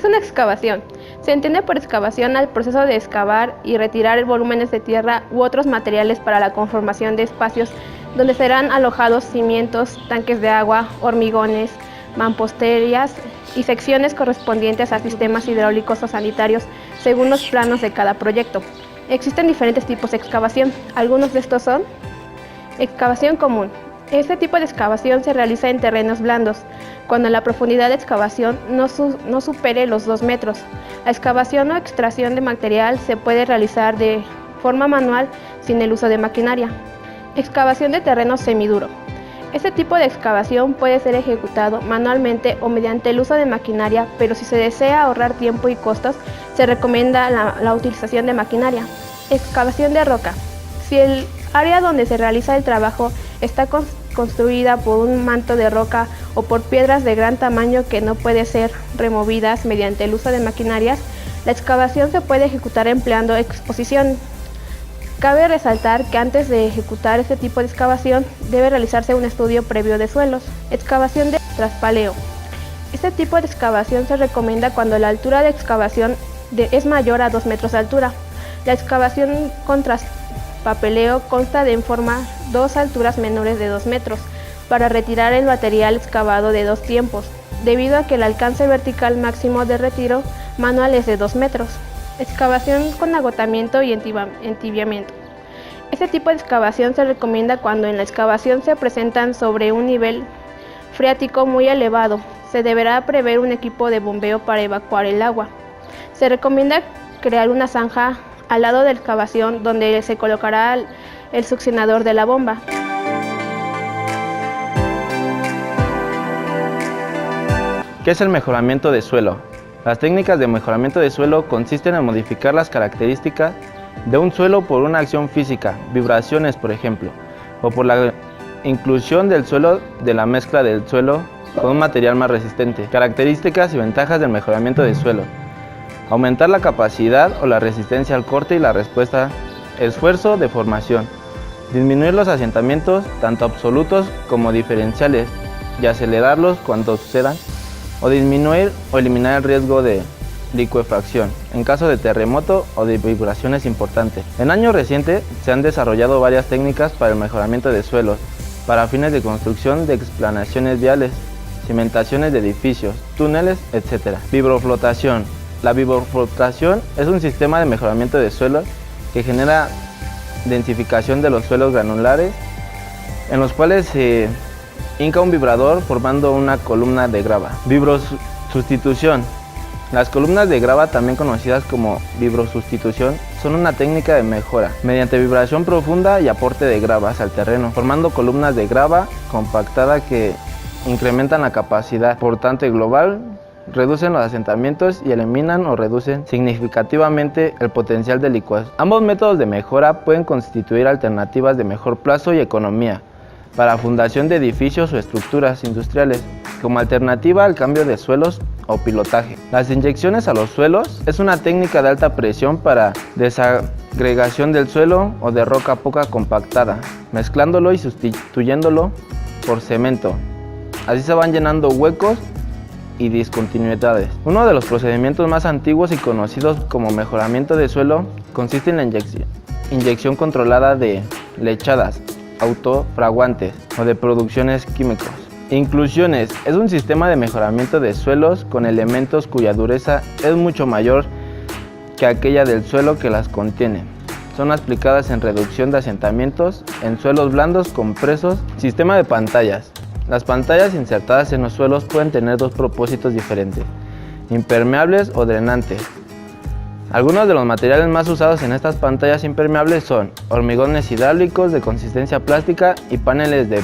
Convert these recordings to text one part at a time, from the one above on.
es una excavación? Se entiende por excavación al proceso de excavar y retirar volúmenes de tierra u otros materiales para la conformación de espacios donde serán alojados cimientos, tanques de agua, hormigones, mamposterías y secciones correspondientes a sistemas hidráulicos o sanitarios según los planos de cada proyecto. Existen diferentes tipos de excavación. Algunos de estos son: excavación común. Este tipo de excavación se realiza en terrenos blandos, cuando la profundidad de excavación no supere los 2 metros. La excavación o extracción de material se puede realizar de forma manual sin el uso de maquinaria. Excavación de terreno semiduro. Este tipo de excavación puede ser ejecutado manualmente o mediante el uso de maquinaria, pero si se desea ahorrar tiempo y costos, se recomienda la utilización de maquinaria. Excavación de roca. Si el área donde se realiza el trabajo está construida por un manto de roca o por piedras de gran tamaño que no pueden ser removidas mediante el uso de maquinarias, la excavación se puede ejecutar empleando exposición. Cabe resaltar que antes de ejecutar este tipo de excavación debe realizarse un estudio previo de suelos. Excavación de traspaleo. Este tipo de excavación se recomienda cuando la altura de excavación es mayor a 2 metros de altura. La excavación con traspaleo consta de en forma 2 alturas menores de 2 metros para retirar el material excavado de 2 tiempos, debido a que el alcance vertical máximo de retiro manual es de 2 metros. Excavación con agotamiento y entibiamiento. Este tipo de excavación se recomienda cuando en la excavación se presentan sobre un nivel freático muy elevado. Se deberá prever un equipo de bombeo para evacuar el agua. Se recomienda crear una zanja al lado de la excavación donde se colocará el succionador de la bomba. ¿Qué es el mejoramiento de suelo? Las técnicas de mejoramiento de suelo consisten en modificar las características de un suelo por una acción física, vibraciones por ejemplo, o por la inclusión del suelo de la mezcla del suelo con un material más resistente. Características y ventajas del mejoramiento de suelo: aumentar la capacidad o la resistencia al corte y la respuesta, esfuerzo de formación, disminuir los asentamientos tanto absolutos como diferenciales y acelerarlos cuando sucedan, o disminuir o eliminar el riesgo de licuefacción en caso de terremoto o de vibraciones importantes. En años recientes se han desarrollado varias técnicas para el mejoramiento de suelos para fines de construcción de explanaciones viales, cimentaciones de edificios, túneles, etc. Vibroflotación. La vibroflotación es un sistema de mejoramiento de suelos que genera densificación de los suelos granulares, en los cuales se hinca un vibrador formando una columna de grava. Vibrosustitución. Las columnas de grava, también conocidas como vibrosustitución, son una técnica de mejora mediante vibración profunda y aporte de gravas al terreno, formando columnas de grava compactada que incrementan la capacidad portante global, reducen los asentamientos y eliminan o reducen significativamente el potencial de licuación. Ambos métodos de mejora pueden constituir alternativas de mejor plazo y economía para fundación de edificios o estructuras industriales, como alternativa al cambio de suelos o pilotaje. Las inyecciones a los suelos es una técnica de alta presión para desagregación del suelo o de roca poco compactada, mezclándolo y sustituyéndolo por cemento. Así se van llenando huecos y discontinuidades. Uno de los procedimientos más antiguos y conocidos como mejoramiento de suelo consiste en la inyección controlada de lechadas autofraguantes o de producciones químicos. Inclusiones es un sistema de mejoramiento de suelos con elementos cuya dureza es mucho mayor que aquella del suelo que las contiene. Son aplicadas en reducción de asentamientos en suelos blandos compresos. Sistema de pantallas. Las pantallas insertadas en los suelos pueden tener dos propósitos diferentes: impermeables o drenantes. Algunos de los materiales más usados en estas pantallas impermeables son hormigones hidráulicos de consistencia plástica y paneles de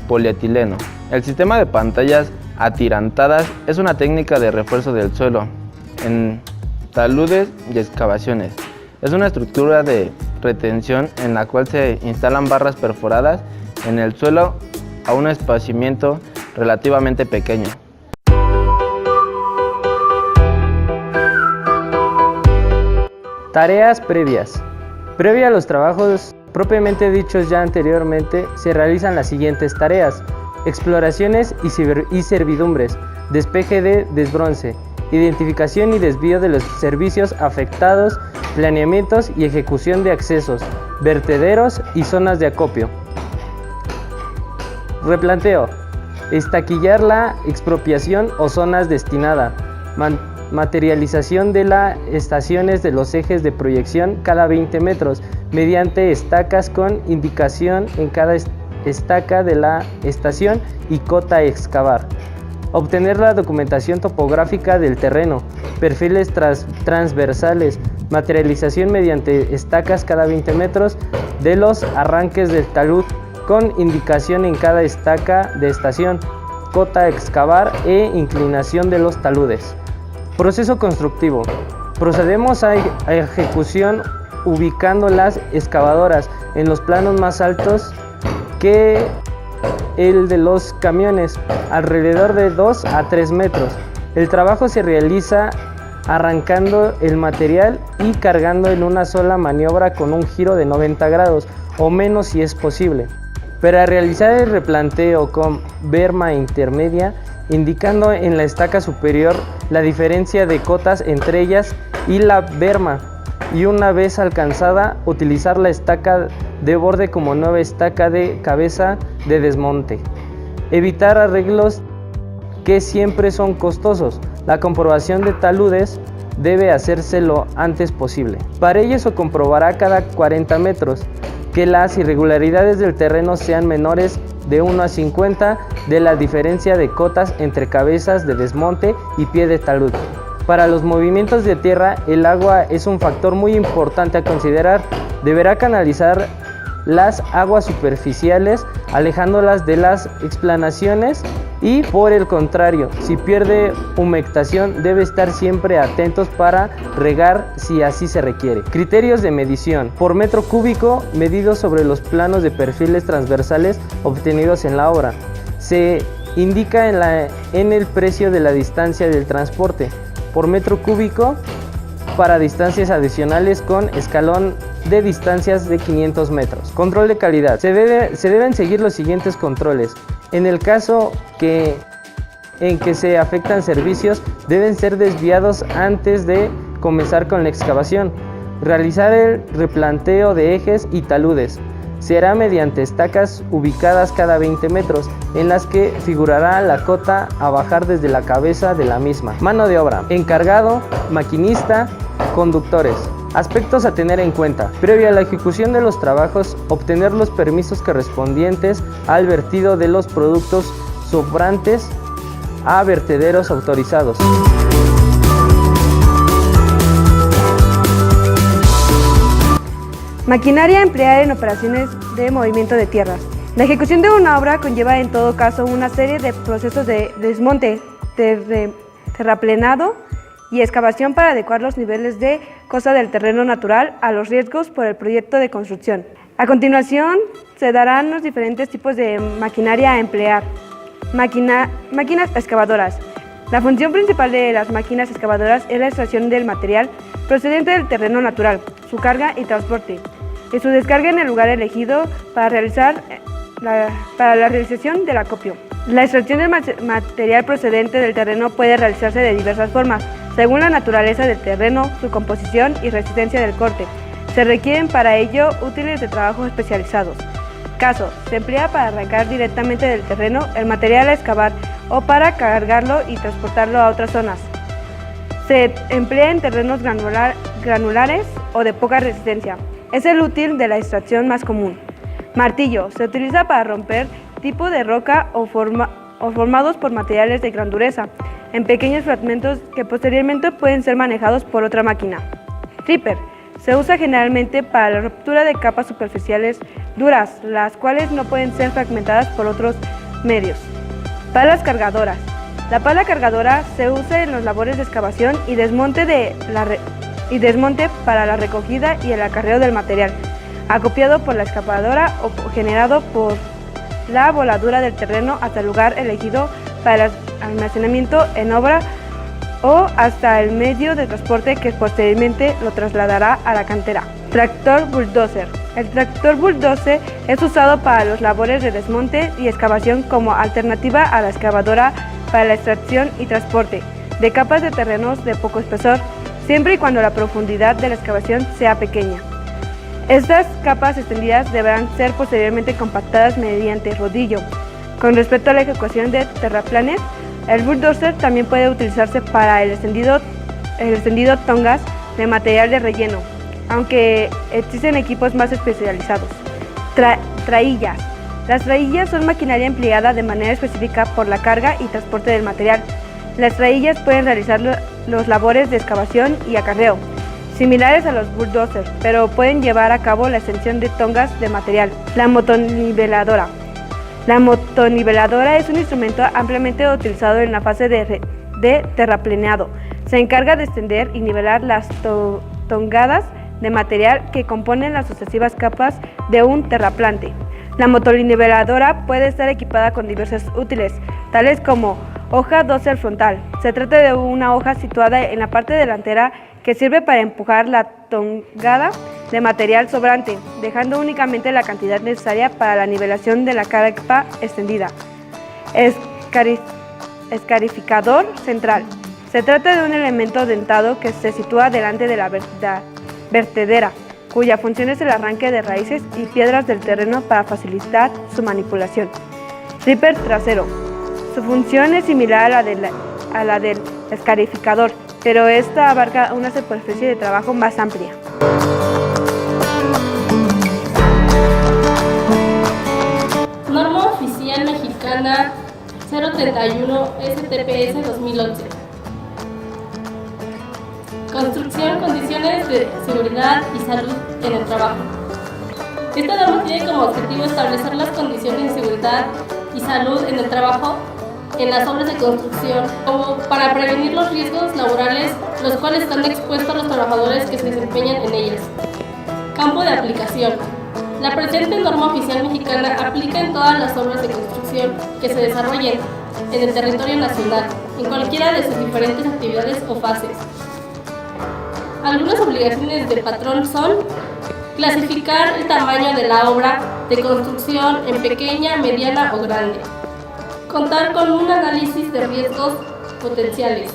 polietileno. El sistema de pantallas atirantadas es una técnica de refuerzo del suelo en taludes y excavaciones. Es una estructura de retención en la cual se instalan barras perforadas en el suelo a un espaciamiento relativamente pequeño. Tareas previas. Previa a los trabajos propiamente dichos ya anteriormente, se realizan las siguientes tareas: exploraciones y servidumbres, despeje de desbronce, identificación y desvío de los servicios afectados, planeamientos y ejecución de accesos, vertederos y zonas de acopio. Replanteo. Estaquillar la expropiación o zonas destinadas. Materialización de las estaciones de los ejes de proyección cada 20 metros mediante estacas con indicación en cada estaca de la estación y cota a excavar. Obtener la documentación topográfica del terreno, perfiles transversales, materialización mediante estacas cada 20 metros de los arranques del talud con indicación en cada estaca de estación, cota a excavar e inclinación de los taludes. Proceso constructivo. Procedemos a ejecución ubicando las excavadoras en los planos más altos que el de los camiones, alrededor de 2 a 3 metros. El trabajo se realiza arrancando el material y cargando en una sola maniobra con un giro de 90 grados o menos si es posible. Para realizar el replanteo con berma intermedia, indicando en la estaca superior la diferencia de cotas entre ellas y la berma, y una vez alcanzada, utilizar la estaca de borde como nueva estaca de cabeza de desmonte. Evitar arreglos que siempre son costosos. La comprobación de taludes debe hacerse lo antes posible. Para ello se comprobará cada 40 metros que las irregularidades del terreno sean menores de 1 a 50 de la diferencia de cotas entre cabezas de desmonte y pie de talud. Para los movimientos de tierra, el agua es un factor muy importante a considerar. Deberá canalizar las aguas superficiales, alejándolas de las explanaciones, y por el contrario, si pierde humectación, debe estar siempre atentos para regar si así se requiere. Criterios de medición. Por metro cúbico, medido sobre los planos de perfiles transversales obtenidos en la obra. Se indica en el precio de la distancia del transporte. Por metro cúbico para distancias adicionales con escalón de distancias de 500 metros. Control de calidad. Se deben seguir los siguientes controles. En el caso en que se afectan servicios, deben ser desviados antes de comenzar con la excavación. Realizar el replanteo de ejes y taludes. Se hará mediante estacas ubicadas cada 20 metros, en las que figurará la cota a bajar desde la cabeza de la misma. Mano de obra. Encargado, maquinista, conductores. Aspectos a tener en cuenta. Previo a la ejecución de los trabajos, obtener los permisos correspondientes al vertido de los productos sobrantes a vertederos autorizados. Maquinaria a emplear en operaciones de movimiento de tierras. La ejecución de una obra conlleva en todo caso una serie de procesos de desmonte, terraplenado y excavación para adecuar los niveles de costa del terreno natural a los riesgos por el proyecto de construcción. A continuación se darán los diferentes tipos de maquinaria a emplear. Máquinas excavadoras. La función principal de las máquinas excavadoras es la extracción del material procedente del terreno natural, su carga y transporte, y su descarga en el lugar elegido para la realización del acopio. La extracción del material procedente del terreno puede realizarse de diversas formas, según la naturaleza del terreno, su composición y resistencia del corte. Se requieren para ello útiles de trabajo especializados. Caso: se emplea para arrancar directamente del terreno el material a excavar o para cargarlo y transportarlo a otras zonas. Se emplea en terrenos granulares o de poca resistencia. Es el útil de la extracción más común. Martillo: se utiliza para romper tipo de roca o formados por materiales de gran dureza, en pequeños fragmentos que posteriormente pueden ser manejados por otra máquina. Ripper: se usa generalmente para la ruptura de capas superficiales duras, las cuales no pueden ser fragmentadas por otros medios. Palas cargadoras. La pala cargadora se usa en las labores de excavación y desmonte para la recogida y el acarreo del material, acopiado por la excavadora o generado por la voladura del terreno hasta el lugar elegido para el almacenamiento en obra o hasta el medio de transporte que posteriormente lo trasladará a la cantera. Tractor bulldozer. El tractor bulldozer es usado para las labores de desmonte y excavación como alternativa a la excavadora para la extracción y transporte. de capas de terrenos de poco espesor, siempre y cuando la profundidad de la excavación sea pequeña. Estas capas extendidas deberán ser posteriormente compactadas mediante rodillo. Con respecto a la ejecución de terraplanes, el bulldozer también puede utilizarse para el extendido tongas de material de relleno, aunque existen equipos más especializados. Traillas. Las traillas son maquinaria empleada de manera específica por la carga y transporte del material. Las traillas pueden realizar los labores de excavación y acarreo, similares a los bulldozers, pero pueden llevar a cabo la extensión de tongas de material. La motoniveladora. La motoniveladora es un instrumento ampliamente utilizado en la fase de terraplenado. Se encarga de extender y nivelar las tongadas de material que componen las sucesivas capas de un terraplante. La motoniveladora puede estar equipada con diversos útiles, tales como hoja dozer frontal. Se trata de una hoja situada en la parte delantera que sirve para empujar la tongada de material sobrante, dejando únicamente la cantidad necesaria para la nivelación de la capa extendida. Escarificador central. Se trata de un elemento dentado que se sitúa delante de la vertedera, cuya función es el arranque de raíces y piedras del terreno para facilitar su manipulación. Ripper trasero. Su función es similar a la del escarificador, pero esta abarca una superficie de trabajo más amplia. Norma Oficial Mexicana 031 STPS 2011. Construcción, condiciones de seguridad y salud en el trabajo. Esta norma tiene como objetivo establecer las condiciones de seguridad y salud en el trabajo en las obras de construcción, como para prevenir los riesgos laborales los cuales están expuestos los trabajadores que se desempeñan en ellas. Campo de aplicación. La presente norma oficial mexicana aplica en todas las obras de construcción que se desarrollen en el territorio nacional, en cualquiera de sus diferentes actividades o fases. Algunas obligaciones del patrón son clasificar el tamaño de la obra de construcción en pequeña, mediana o grande, contar con un análisis de riesgos potenciales,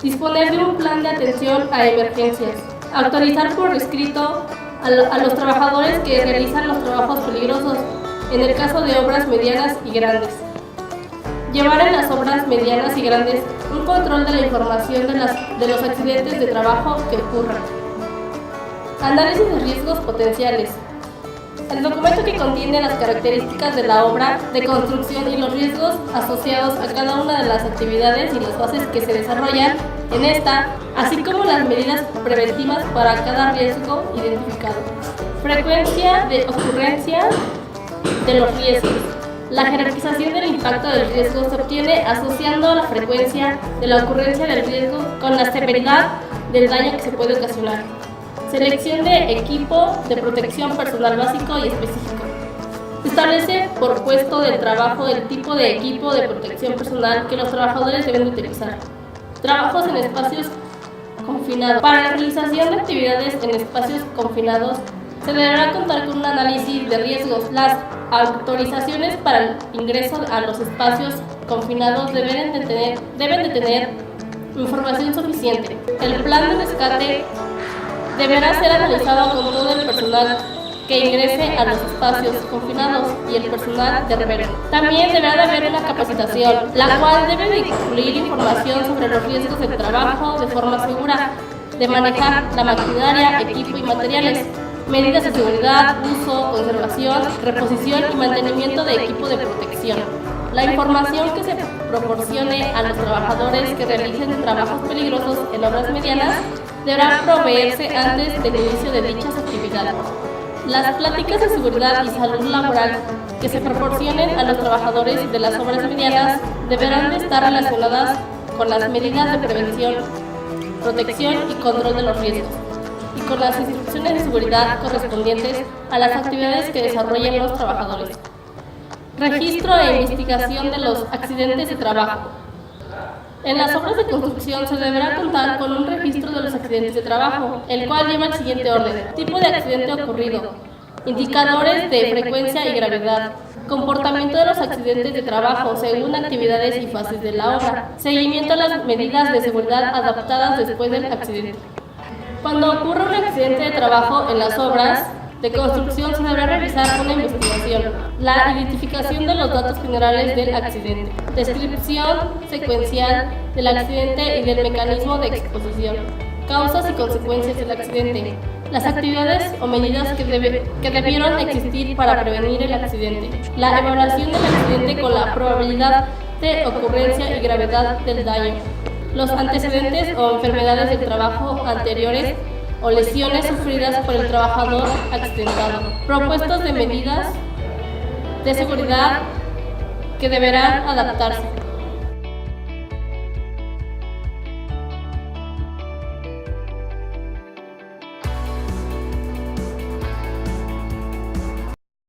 disponer de un plan de atención a emergencias, autorizar por escrito a los trabajadores que realizan los trabajos peligrosos en el caso de obras medianas y grandes, llevar en las obras medianas y grandes un control de la información de los accidentes de trabajo que ocurran. Análisis de riesgos potenciales. El documento que contiene las características de la obra de construcción y los riesgos asociados a cada una de las actividades y las fases que se desarrollan en esta, así como las medidas preventivas para cada riesgo identificado. Frecuencia de ocurrencia de los riesgos. La jerarquización del impacto del riesgo se obtiene asociando la frecuencia de la ocurrencia del riesgo con la severidad del daño que se puede ocasionar. Selección de equipo de protección personal básico y específico. Se establece por puesto de trabajo el tipo de equipo de protección personal que los trabajadores deben utilizar. Trabajos en espacios confinados. Para la realización de actividades en espacios confinados se deberá contar con un análisis de riesgos. Las autorizaciones para el ingreso a los espacios confinados deben de tener información suficiente. El plan de rescate deberá ser analizado con todo el personal que ingrese a los espacios confinados y el personal de reverso. También deberá de haber una capacitación, la cual debe de incluir información sobre los riesgos del trabajo de forma segura, de manejar la maquinaria, equipo y materiales, medidas de seguridad, uso, conservación, reposición y mantenimiento de equipo de protección. La información que se proporcione a los trabajadores que realicen trabajos peligrosos en obras medianas deberá proveerse antes del inicio de dichas actividades. Las pláticas de seguridad y salud laboral que se proporcionen a los trabajadores de las obras medianas deberán de estar relacionadas con las medidas de prevención, protección y control de los riesgos, y con las instrucciones de seguridad correspondientes a las actividades que desarrollen los trabajadores. Registro e investigación de los accidentes de trabajo. En las obras de construcción se deberá contar con un registro de los accidentes de trabajo, el cual lleva el siguiente orden: tipo de accidente ocurrido, indicadores de frecuencia y gravedad, comportamiento de los accidentes de trabajo según actividades y fases de la obra, seguimiento a las medidas de seguridad adaptadas después del accidente. Cuando ocurre un accidente de trabajo en las obras de construcción se deberá realizar una investigación, la identificación de los datos generales del accidente, descripción secuencial del accidente y del mecanismo de exposición, causas y consecuencias del accidente, las actividades o medidas que debieron existir para prevenir el accidente, la evaluación del accidente con la probabilidad de ocurrencia y gravedad del daño, los antecedentes o enfermedades del trabajo anteriores o lesiones sufridas por el trabajador accidentado, propuestas de medidas de seguridad que deberán adaptarse.